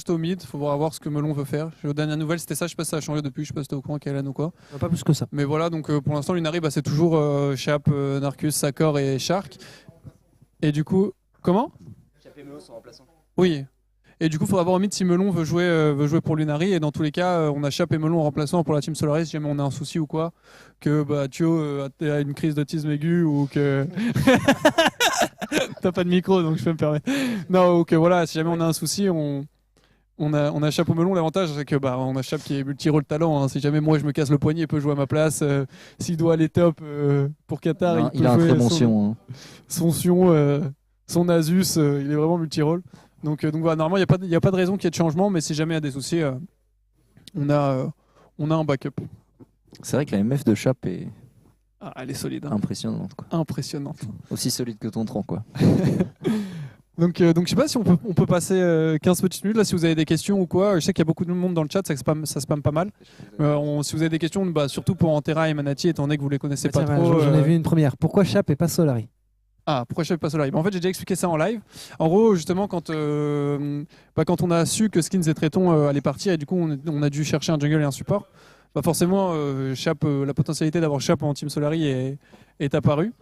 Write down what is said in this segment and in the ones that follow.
juste au mid. Faut voir ce que Melon veut faire. Aux dernières nouvelles, c'était ça. Je sais pas si ça a changé depuis. Je sais pas si t'es au courant, Kailan ou quoi. Pas plus que ça. Mais voilà, donc pour l'instant, Lunari, c'est toujours Chap, Narcus, Sakor et Shark. Et du coup, comment? Chap et Melon sont remplaçants. Oui. Et du coup, il faudra voir au mid si Melon veut jouer pour Lunari. Et dans tous les cas, on a Chap et Melon en remplaçant pour la team Solaris si jamais on a un souci ou quoi. Que Thio a une crise d'autisme aigu ou que. T'as pas de micro donc je peux me permettre. Non, ou que voilà, si jamais on a un souci, on a Chap ou Melon. L'avantage, c'est que on a Chap qui est multi-rôle talent. Hein. Si jamais moi je me casse le poignet, il peut jouer à ma place. S'il doit aller top pour Qatar, Non, il peut a un jouer très bon Sion. son Sion, son Asus. Il est vraiment multi-rôle. Donc voilà, normalement, il n'y a pas de raison qu'il y ait de changement, mais si jamais il y a des soucis, on a un backup. C'est vrai que la MF de Chap est Elle est solide. Hein. impressionnante. Quoi. Impressionnante. Aussi solide que ton tronc. Quoi. Donc je sais pas si on peut passer 15 petites minutes là si vous avez des questions ou quoi. Je sais qu'il y a beaucoup de monde dans le chat, ça spamme pas mal. Si vous avez des questions, surtout pour Antera et Manati, étant donné que vous les connaissez pas trop. J'en ai vu une première. Pourquoi Chap et pas Solari? Ah, pourquoi je fais pas ça live? En fait, j'ai déjà expliqué ça en live. En gros, justement, quand on a su que Skins et Tréton allaient partir et du coup, on a dû chercher un jungle et un support, forcément, la potentialité d'avoir Chap en Team Solari est apparue.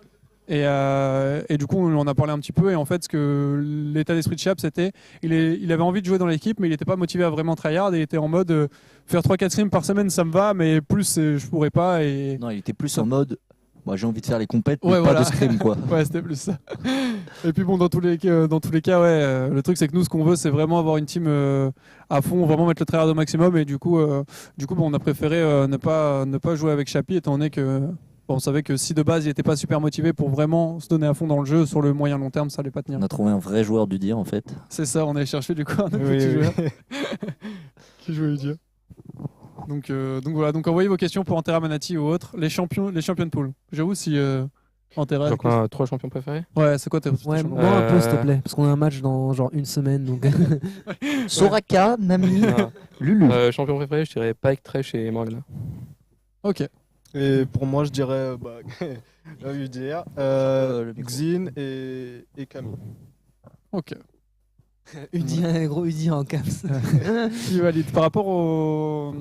Et du coup, on en a parlé un petit peu. Et en fait, l'état d'esprit de Chap, c'était il avait envie de jouer dans l'équipe, mais il n'était pas motivé à vraiment tryhard. Et il était en mode faire 3-4 streams par semaine, ça me va, mais plus, je pourrais pas. Et... Non, il était plus en mode. Moi, j'ai envie de faire les compètes, mais Ouais, pas voilà. de scrim, quoi. Ouais, c'était plus ça. Et puis bon, dans tous les cas, le truc c'est que nous, ce qu'on veut, c'est vraiment avoir une team à fond, vraiment mettre le tryhard au maximum. Et du coup, on a préféré ne pas jouer avec Chapi, étant donné que on savait que si de base il n'était pas super motivé pour vraiment se donner à fond dans le jeu, sur le moyen long terme, ça allait pas tenir. On a trouvé un vrai joueur du dire, en fait. C'est ça, on allait chercher du coup un petit joueur qui jouait Udia. Donc voilà, donc envoyez vos questions pour Antera, Manati ou autres. Les champions de pool. J'avoue si Antera. Donc on a 3 champions préférés. Ouais, c'est quoi tes Ouais, champions? moi un peu s'il te plaît, parce qu'on a un match dans genre une semaine. Donc... Soraka, Nami, Ah. Lulu. Champion préféré, je dirais Pike, Thresh et Morgana. Ok. Et pour moi, je dirais UDR, le micro. Xin et Camille. Ok. Udi, un gros Udi en caps. Qui valide. Par rapport au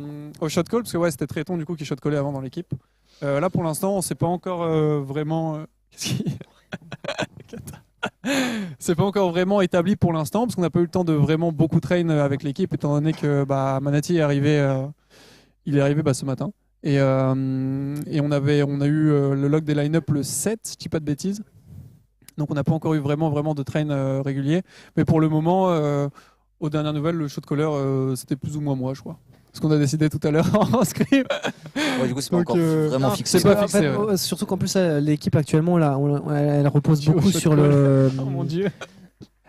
shot call, parce que ouais, c'était Tréton du coup qui shot callait avant dans l'équipe. Là pour l'instant, on sait pas encore vraiment. Qu'est-ce qu'il y a C'est pas encore vraiment établi pour l'instant, parce qu'on n'a pas eu le temps de vraiment beaucoup train avec l'équipe, étant donné que Manati est arrivé, il est arrivé ce matin. Et on a eu le log des line-up le 7, si je dis pas de bêtises. Donc on n'a pas encore eu vraiment de train régulier. Mais pour le moment, aux dernières nouvelles, le shot caller, c'était plus ou moins moi, je crois. Ce qu'on a décidé tout à l'heure en script. Ouais, du coup, c'est pas Donc, encore vraiment Non, fixé. c'est pas en fixé, fait, ouais. surtout qu'en plus l'équipe actuellement là, elle repose Tu beaucoup veux sur shot call le. Oh mon dieu.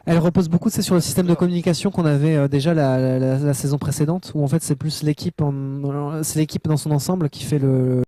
Elle repose beaucoup sur le système de communication qu'on avait déjà la saison précédente, où en fait c'est plus l'équipe dans son ensemble qui fait le